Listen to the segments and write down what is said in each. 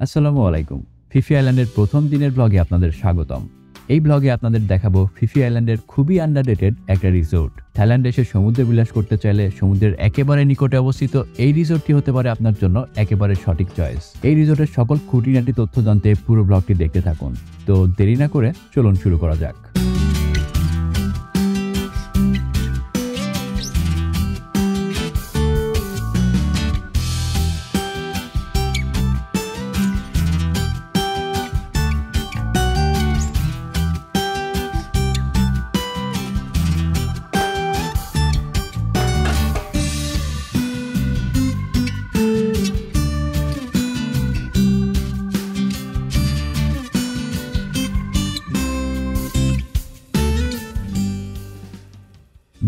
আসসালামু আলাইকুম। ফিফি আইল্যান্ডের প্রথম দিনের ব্লগে আপনাদের স্বাগতম। এই ব্লগে আপনাদের দেখাবো ফিফি আইল্যান্ডের খুবই আন্ডাররেটেড একটা রিসোর্ট। থাইল্যান্ডে এসে সমুদ্রে বিলাস করতে চাইলে সমুদ্রের একেবারে নিকটে অবস্থিত এই রিসোর্টটি হতে পারে আপনার জন্য একেবারে সঠিক চয়েস। এই রিসোর্টের সকল খুঁটিনাটি তথ্য জানতে পুরো ব্লগটি দেখতে থাকুন। তো দেরি না করে চলুন শুরু করা যাক।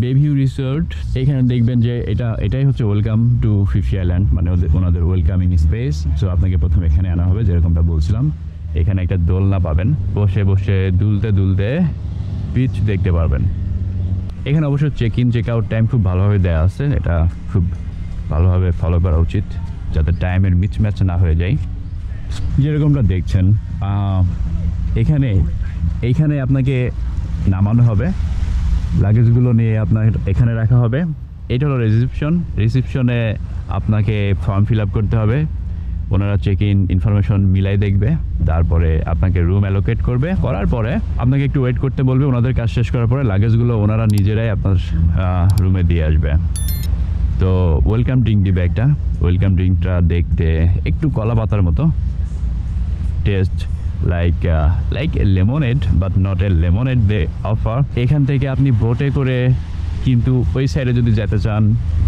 বেভিউ রিসোর্ট, এখানে দেখবেন যে এটাই হচ্ছে ওয়েলকাম টু ফিফি আইল্যান্ড, মানে ওনাদের ওয়েলকামিং স্পেস। সো আপনাকে প্রথমে এখানে আনা হবে, যেরকমটা বলছিলাম। এখানে একটা দোলনা পাবেন, বসে বসে দুলতে দুলতে বিচ দেখতে পারবেন। এখানে অবশ্য check in check out time খুব ভালোভাবে দেওয়া আছে, এটা খুব ভালোভাবে ফলো করা উচিত যাতে টাইমের মিসম্যাচ না হয়ে যায়। যেরকমটা দেখছেন এইখানে আপনাকে নামানো হবে, লাগেজগুলো নিয়ে আপনার এখানে রাখা হবে। এটা হলো রিসিপশনে আপনাকে ফর্ম ফিল আপ করতে হবে, ওনারা চেক ইন ইনফরমেশন মিলাই দেখবে, তারপরে আপনাকে রুম অ্যালোকেট করবে। করার পরে আপনাকে একটু ওয়েট করতে বলবে, ওনাদের কাজ শেষ করার পরে লাগেজগুলো ওনারা নিজেরাই আপনার রুমে দিয়ে আসবে। তো ওয়েলকাম ড্রিঙ্ক দিবে একটা, ওয়েলকাম ড্রিঙ্কটা দেখতে একটু কলা পাতার মতো, taste like a lemonade but not a lemonade they offer. এখান থেকে আপনি বোটে করে কিন্তু ওই সাইডে যদি যেতে চান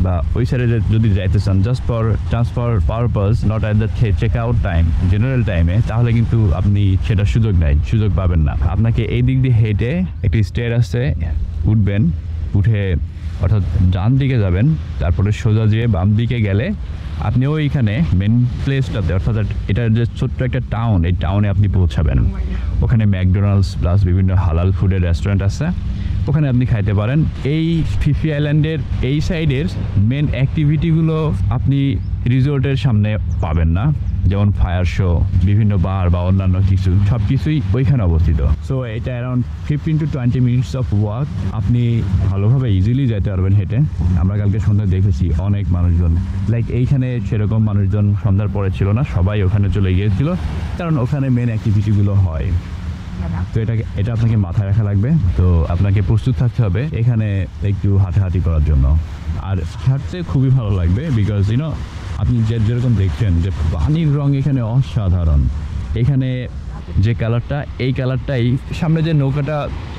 বা ওই সাইডে যদি যাইতে চান just for transfer purpose, not at the check out time, general টাইমে, তাহলে কিন্তু আপনি সেটা সুযোগ পাবেন না। আপনাকে এই দিক দিয়ে হেঁটে একটি স্টেয়ার আছে, উঠবেন, উঠে অর্থাৎ ডান দিকে যাবেন, তারপরে সোজা যেয়ে বাম দিকে গেলে আপনি ওইখানে মেন প্লেসটাতে, অর্থাৎ এটার যে ছোট্ট একটা টাউন, এই টাউনে আপনি পৌঁছাবেন। ওখানে ম্যাকডোনাল্ডস প্লাস বিভিন্ন হালাল ফুডের রেস্টুরেন্ট আছে, ওখানে আপনি খাইতে পারেন। এই ফিফি আইল্যান্ডের এই সাইডের মেন অ্যাক্টিভিটিগুলো আপনি রিসোর্টের সামনে পাবেন না, যেমন ফায়ার শো, বিভিন্ন বার বা অন্যান্য সব কিছুই ওইখানে অবস্থিত। সো এটা around 15 to 20 minutes of walk, আপনি ভালোভাবে ইজিলি যেতে পারবেন হেঁটে। আমরা কালকে সন্ধ্যায় দেখেছি অনেক মানুষজন, এইখানে সেরকম মানুষজন সন্ধ্যার পরে ছিল না, সবাই ওখানে চলে গিয়েছিল, কারণ ওখানে মেন অ্যাক্টিভিটিগুলো হয়। তো এটা আপনাকে মাথায় রাখা লাগবে। তো আপনাকে প্রস্তুত থাকতে হবে এখানে একটু হাঁটাহাঁটি করার জন্য। আর হাঁটতে খুবই ভালো লাগবে, বিকজ আপনি যেরকম দেখছেন যে পানির রং এখানে অসাধারণ। এখানে যে কালারটা, এই কালারটাই সামনে যে নৌকাটা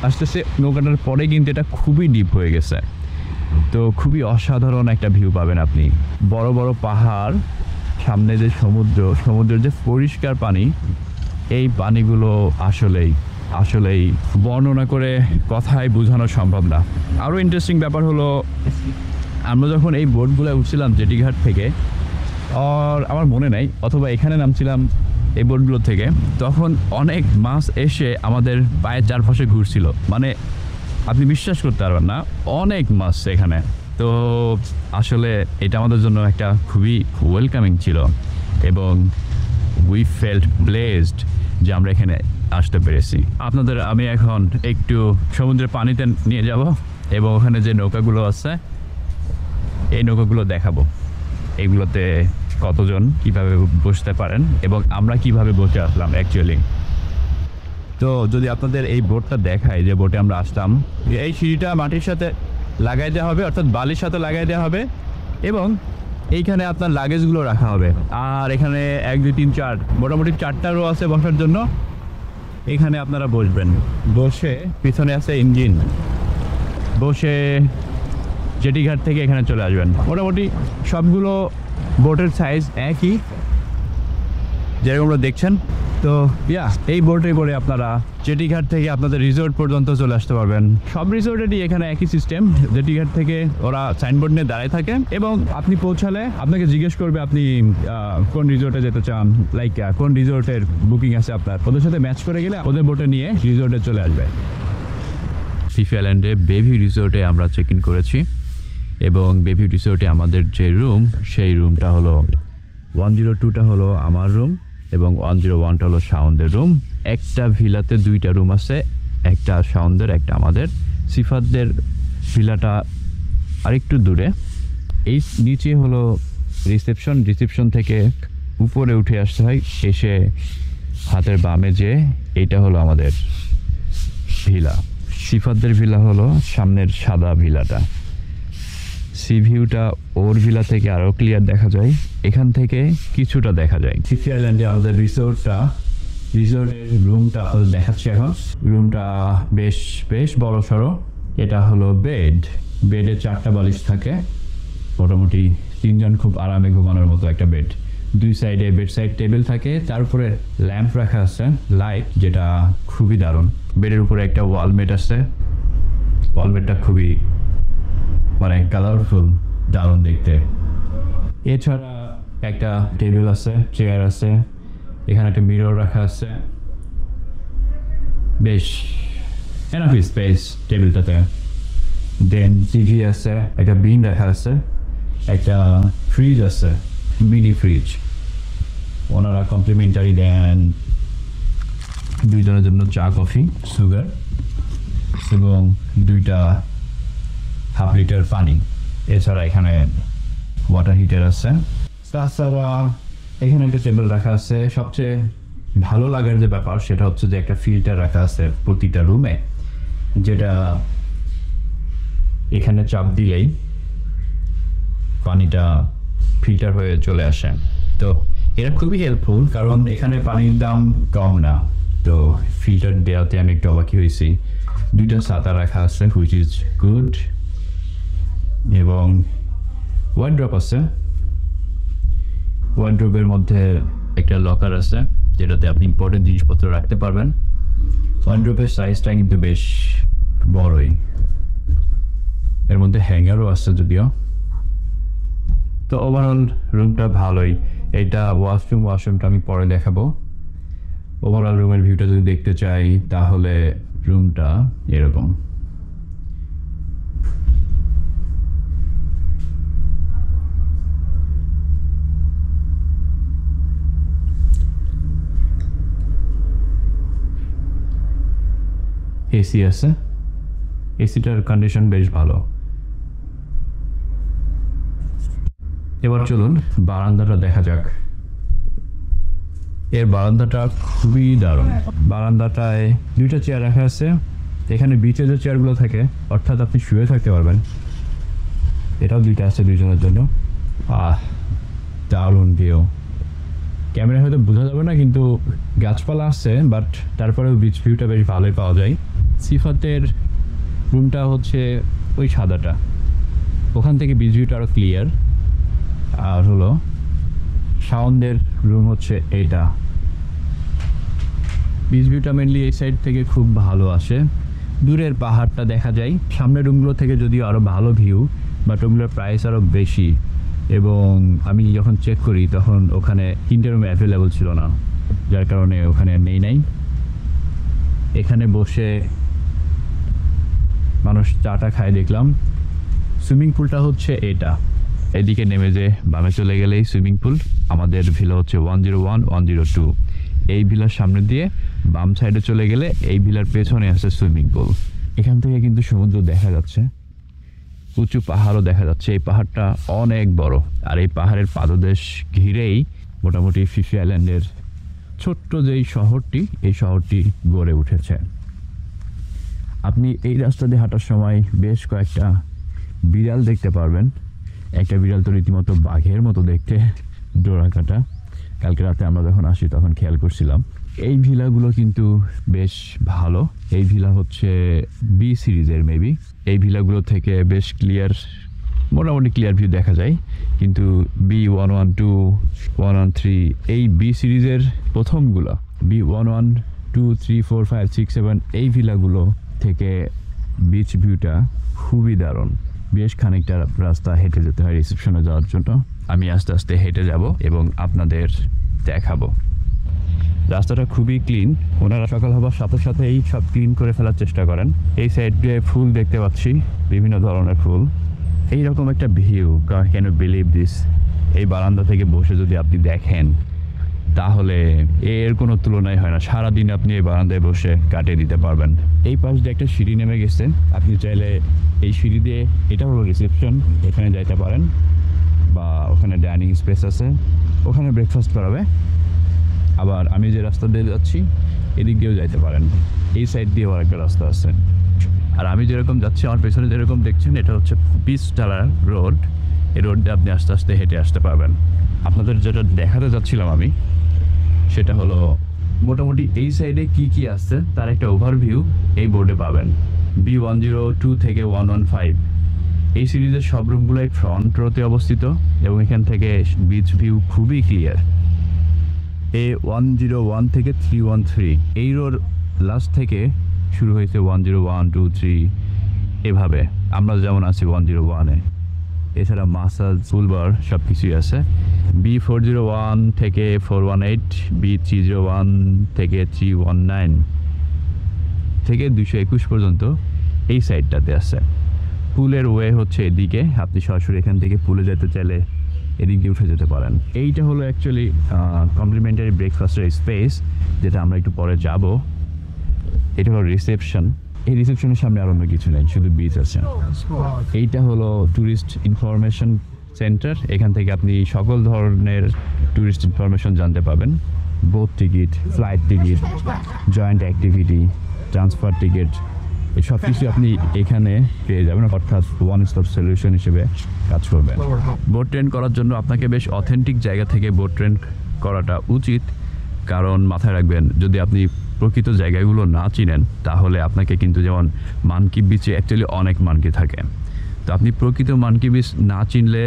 আসতেছে, নৌকাটার পরে কিন্তু এটা খুবই ডিপ হয়ে গেছে। তো খুবই অসাধারণ একটা ভিউ পাবেন আপনি। বড় বড় পাহাড়, সামনে যে সমুদ্রের যে পরিষ্কার পানি, এই পানিগুলো আসলেই বর্ণনা করে কথায় বোঝানো সম্ভব না। আরও ইন্টারেস্টিং ব্যাপার হলো, আমরা যখন এই বোটগুলো উঠছিলাম জেটিঘাট থেকে, আর আমার মনে নাই, অথবা এখানে নামছিলাম এই বোটগুলো থেকে, তখন অনেক মাছ এসে আমাদের পায়ের চারপাশে ঘুরছিল। মানে আপনি বিশ্বাস করতে পারবেন না, অনেক মাছ এখানে। তো আসলে এটা আমাদের জন্য একটা খুবই ওয়েলকামিং ছিল, এবং উই ফেল্ট ব্লেসড যে আমরা এখানে আসতে পেরেছি। আপনাদের আমি এখন একটু সমুদ্রের পানিতে নিয়ে যাব, এবং ওখানে যে নৌকাগুলো আছে এই নৌকাগুলো দেখাবো, এগুলোতে কতজন কিভাবে বসতে পারেন এবং আমরা কিভাবে বসে আসলাম অ্যাকচুয়ালি। তো যদি আপনাদের এই বোটটা দেখায়, যে বোটে আমরা আসলাম, এই সিঁড়িটা মাটির সাথে লাগাই দেওয়া হবে, অর্থাৎ বালির সাথে লাগাই দেওয়া হবে, এবং এইখানে আপনার লাগেজগুলো রাখা হবে। আর এখানে 1 2 3 4 মোটামুটি 4টা রো আছে বসার জন্য। এখানে আপনারা বসবেন, বসে পিছনে আছে ইঞ্জিন, বসে জেটিঘাট থেকে এখানে চলে আসবেন। মোটামুটি সবগুলো বোটের সাইজ একই, যেরকমটা দেখছেন। তো এই বোটে করে আপনারা জেটিঘাট থেকে আপনাদের রিসোর্ট পর্যন্ত চলে আসতে পারবেন। সব রিসোর্টেরই এখানে একই সিস্টেম, জেটিঘাট থেকে ওরা সাইনবোর্ড নিয়ে দাঁড়ায় থাকে, এবং আপনি পৌঁছালে আপনাকে জিজ্ঞেস করবে আপনি কোন রিসোর্টে যেতে চান, কোন রিসোর্টের বুকিং আছে আপনার। ওদের সাথে ম্যাচ করে গেলে ওদের বোটে নিয়ে রিসোর্টে চলে আসবে। ফিফি আইল্যান্ডে বেভিউ রিসোর্টে আমরা চেক ইন করেছি, এবং বেভিউ রিসোর্টে আমাদের যে রুম, সেই রুমটা হলো 102টা হলো আমার রুম, এবং 101টা হলো সাউন্ডের রুম। একটা ভিলাতে 2টা রুম আছে, একটা সাউন্ডের, একটা আমাদের। সিফাতদের ভিলাটা আরেকটু দূরে। এই নিচে হলো রিসেপশন থেকে উপরে উঠে আসতে হয়, এসে হাতের বামে যে এইটা হলো আমাদের ভিলা। সিফাতদের ভিলা হলো সামনের সাদা ভিলাটা। সি ভিউটা ওর ভিলা থেকে আরও ক্লিয়ার দেখা যায়, এখান থেকে কিছুটা দেখা যায়। সিসি আইল্যান্ডে আমাদের রিসোর্টের রুমটা দেখাচ্ছি এখন। রুমটা বেশ বড় সড়ো। এটা হলো বেডে 4টা বালিশ থাকে, মোটামুটি 3 জন খুব আরামে ঘুমানোর মতো একটা বেড। 2 সাইডে বেড সাইড টেবিল থাকে, তার উপরে ল্যাম্প রাখা আছে, লাইট, যেটা খুবই দারুণ। বেডের উপরে একটা ওয়ালমেট আছে, ওয়ালমেটটা খুবই কালারফুল, দারুণ দেখতে। এছাড়া একটা টেবিল আছে, চেয়ার আছে, এখানে একটা মিরর রাখা আছে, বেশ এনাফ স্পেস টেবিলটাতে। দেন টিভি আছে, একটা বিন রাখা আছে, একটা ফ্রিজ আছে, মিনি ফ্রিজ। ওনারা কমপ্লিমেন্টারি দেন 2 জনের জন্য চা, কফি, সুগার এবং 2টা হাফ লিটার পানি। এছাড়া এখানে ওয়াটার হিটার আছে। তাছাড়া এখানে একটা টেবিল রাখা আছে। সবচেয়ে ভালো লাগার যে ব্যাপার সেটা হচ্ছে যে একটা ফিল্টার রাখা আছে প্রতিটা রুমে, যেটা এখানে চাপ দিলেই পানিটা ফিল্টার হয়ে চলে আসে। তো এটা খুবই হেল্পফুল, কারণ এখানে পানির দাম কম না। তো ফিল্টার দেওয়াতে আমি একটু অবাকি হয়েছি। 2টা ছাতা রাখা আছে, হুইচ ইজ গুড। এবং ওয়ার্ড্রপ আছে, ওয়ার্ড্রপের মধ্যে একটা লকার আছে, যেটাতে আপনি ইম্পর্টেন্ট জিনিসপত্র রাখতে পারবেন। ওয়ার্ড্রপের সাইজটা কিন্তু বেশ বড়ই। এর মধ্যে হ্যাঙ্গারও আছে যদিও। তো ওভারঅল রুমটা ভালোই। এইটা ওয়াশরুমটা আমি পরে দেখাবো। ওভারঅল রুমের ভিউটা যদি দেখতে চাই তাহলে রুমটা এরকম। এসি আছে, এসিটার কন্ডিশন বেশ ভালো। এবার চলুন বারান্দাটা দেখা যাক। এর বারান্দাটা খুবই দারুণ। বারান্দাটায় 2টা চেয়ার রাখা আছে। এখানে বিচে যে চেয়ারগুলো থাকে, অর্থাৎ আপনি শুয়ে থাকতে পারবেন, এটাও 2টা আছে 2 জনের জন্য। দারুণ ভিউ। ক্যামেরা হয়তো বোঝা যাবে না, কিন্তু গাছপালা আছে, বাট তারপরেও বিচ ভিউটা বেশ ভালোই পাওয়া যায়। সিফাতের রুমটা হচ্ছে ওই সাদাটা, ওখান থেকে বিচ ভিউটা আরও ক্লিয়ার। আর হলো সাউন্ডের রুম হচ্ছে এইটা। বিচ ভিউটা মেনলি এই সাইড থেকে খুব ভালো আসে, দূরের পাহাড়টা দেখা যায়। সামনের রুমগুলো থেকে যদিও আরও ভালো ভিউ, বাট ওগুলোর প্রাইস আরও বেশি। এবং আমি যখন চেক করি তখন ওখানে 3টে রুম অ্যাভেলেবল ছিল না, যার কারণে ওখানে নেই নাই। এখানে বসে মানুষ চাটা খায় দেখলাম। সুইমিং পুলটা হচ্ছে এটা, এদিকে নেমে যে বামে চলে গেলেই সুইমিং পুল। আমাদের ভিলা হচ্ছে 101, 102। এই ভিলার সামনে দিয়ে বাম সাইডে চলে গেলে এই ভিলার পেছনে আছে সুইমিং পুল। এখান থেকে কিন্তু সমুদ্র দেখা যাচ্ছে, উঁচু পাহাড়ও দেখা যাচ্ছে। এই পাহাড়টা অনেক বড়, আর এই পাহাড়ের পাদদেশ ঘিরেই মোটামুটি ফিফি আইল্যান্ডের ছোট্ট যেই শহরটি, এই শহরটি গড়ে উঠেছে। আপনি এই রাস্তা দিয়ে হাঁটার সময় বেশ কয়েকটা বিড়াল দেখতে পারবেন। একটা বিড়াল তো রীতিমতো বাঘের মতো দেখতে, ডোরা কাটা। কালকে রাতে আমরা যখন আসি তখন খেয়াল করছিলাম। এই ভিলাগুলো কিন্তু বেশ ভালো। এই ভিলা হচ্ছে বি সিরিজের মেবি। এই ভিলাগুলো থেকে বেশ ক্লিয়ার, মোটামুটি ক্লিয়ার ভিউ দেখা যায়। কিন্তু B112, 113 এই বি সিরিজের প্রথমগুলো, B11, 2, 3, 4, 5, 6, 7 এই ভিলাগুলো থেকে বিচ ভিউটা খুবই দারুণ। বেশ খানিকটা রাস্তা হেঁটে যেতে হয় রিসেপশনে যাওয়ার জন্য। আমি আস্তে আস্তে হেঁটে যাব এবং আপনাদের দেখাবো। রাস্তাটা খুবই ক্লিন। ওনারা সকাল হবার সাথে সাথেই সব ক্লিন করে ফেলার চেষ্টা করেন। এই সাইড দিয়ে ফুল দেখতে পাচ্ছি, বিভিন্ন ধরনের ফুল। এইরকম একটা view, can you believe this? এই বারান্দা থেকে বসে যদি আপনি দেখেন তাহলে এর কোনো তুলনাই হয় না। সারাদিন আপনি এই বারান্দায় বসে কাটিয়ে দিতে পারবেন। এই পাশ দিয়ে একটা সিঁড়ি নেমে গেছে, আপনি চাইলে এই সিঁড়ি দিয়ে, এটা হলো রিসেপশন, এখানে যাইতে পারেন, বা ওখানে ডাইনিং স্পেস আছে, ওখানে ব্রেকফাস্ট করাবে। আবার আমি যে রাস্তা দিয়ে যাচ্ছি এদিক দিয়েও যাইতে পারেন, এই সাইড দিয়েও আরেকটা রাস্তা আছে। আর আমি যেরকম যাচ্ছি, আমার পেছনে যেরকম দেখছেন, এটা হচ্ছে পিচটালা রোড। এই রোড দিয়ে আপনি আস্তে আস্তে হেঁটে আসতে পারবেন। আপনাদের যেটা দেখাতে যাচ্ছিলাম আমি, সেটা হলো মোটামুটি এই সাইডে কি কি আছে তার একটা ওভারভিউ এই বোর্ডে পাবেন। B102 থেকে 115, এই সিরিজের সব রুমগুলোই ফ্রন্ট রোতে অবস্থিত এবং এখান থেকে বিচ ভিউ খুবই ক্লিয়ার। A101 থেকে 313, এই রোড লাস্ট থেকে শুরু হয়েছে 101, 2, 3 এভাবে। আমরা যেমন আছি 101-এ, এছাড়া মাসাজ, ফুলবার সব কিছুই আছে। B401 থেকে 418, B301 থেকে 319 থেকে 221 পর্যন্ত এই সাইডটাতে আছে। পুলের ওয়ে হচ্ছে এদিকে, আপনি সরাসরি এখান থেকে পুলে যেতে চাইলে এদিক দিয়ে উঠে যেতে পারেন। এইটা হলো অ্যাকচুয়ালি কমপ্লিমেন্টারি ব্রেকফাস্টের স্পেস, যেটা আমরা একটু পরে যাব। এটা হলো রিসেপশন। এই রিসেপশনের সামনে আর অন্য কিছু নেই, শুধু বিচ আছে। এইটা হলো ট্যুরিস্ট ইনফরমেশন সেন্টার, এখান থেকে আপনি সকল ধরনের ট্যুরিস্ট ইনফরমেশন জানতে পাবেন। Boat ticket, flight ticket, joint activity, transfer ticket, এই সব কিছু আপনি এখানে পেয়ে যাবেন, অর্থাৎ ওয়ান স্টপ সলিউশন হিসেবে কাজ করবেন। বোট ট্রেন করার জন্য আপনাকে বেশ অথেন্টিক জায়গা থেকে বোট ট্রেন করাটা উচিত, কারণ মাথায় রাখবেন, যদি আপনি প্রকৃত জায়গাগুলো না চিনেন তাহলে আপনাকে কিন্তু, যেমন মানকি বিচে অ্যাকচুয়ালি অনেক মানকি থাকে, তো আপনি প্রকৃত মানকি বিচ না চিনলে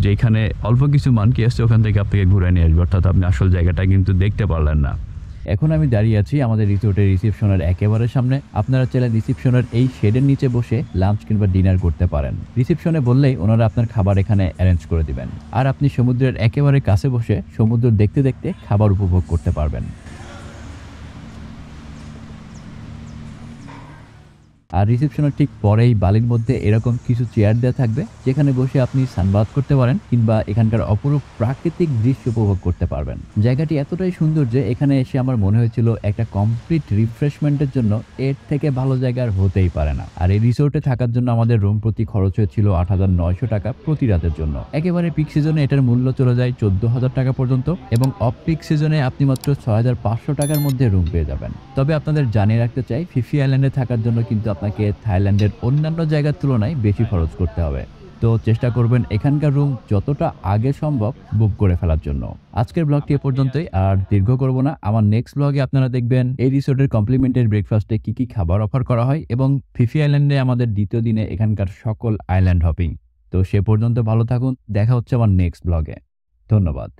যেইখানে অল্প কিছু মানকি আসছে ওখান থেকে আপনাকে ঘুরে নিয়ে আসবে, অর্থাৎ আপনি আসল জায়গাটা কিন্তু দেখতে পারলেন না। এখন আমি দাঁড়িয়ে আছি আমাদের রিসোর্টের রিসেপশনের একেবারে সামনে। আপনারা চাইলে রিসেপশনের এই শেডের নিচে বসে লাঞ্চ কিংবা ডিনার করতে পারেন। রিসেপশনে বললেই ওনারা আপনার খাবার এখানে অ্যারেঞ্জ করে দিবেন, আর আপনি সমুদ্রের একেবারে কাছে বসে সমুদ্র দেখতে দেখতে খাবার উপভোগ করতে পারবেন। আর রিসেপশনের ঠিক পরেই বালির মধ্যে এরকম কিছু চেয়ার দেওয়া থাকবে, যেখানে বসে আপনি সানবাথ করতে পারেন কিংবা এখানকার অপরূপ প্রাকৃতিক দৃশ্য উপভোগ করতে পারবেন। জায়গাটি এতটাই সুন্দর যে এখানে এসে আমার মনে হয়েছিল একটা কমপ্লিট রিফ্রেশমেন্টের জন্য এর থেকে ভালো জায়গা আর হতেই পারে না। আর এই রিসোর্টে থাকার জন্য আমাদের রুম প্রতি খরচ হয়েছিল 8,900 টাকা প্রতি রাতের জন্য। একেবারে পিক সিজনে এটার মূল্য চলে যায় 14,000 টাকা পর্যন্ত, এবং অফ পিক সিজনে আপনি মাত্র 6,500 টাকার মধ্যে রুম পেয়ে যাবেন। তবে আপনাদের জানিয়ে রাখতে চাই, ফিফি আইল্যান্ডে থাকার জন্য কিন্তু আপনাকে থাইল্যান্ডের অন্যান্য জায়গার তুলনায় বেশি খরচ করতে হবে। তো চেষ্টা করবেন এখানকার রুম যতটা আগে সম্ভব বুক করে ফেলার জন্য। আজকের ব্লগটি এ পর্যন্তই, আর দীর্ঘ করব না। আমার নেক্সট ব্লগে আপনারা দেখবেন এই রিসোর্টের কমপ্লিমেন্টারি ব্রেকফাস্টে কি কি খাবার অফার করা হয়, এবং ফিফি আইল্যান্ডে আমাদের দ্বিতীয় দিনে এখানকার সকল আইল্যান্ড হপিং। তো সে পর্যন্ত ভালো থাকুন, দেখা হচ্ছে আমার নেক্সট ব্লগে। ধন্যবাদ।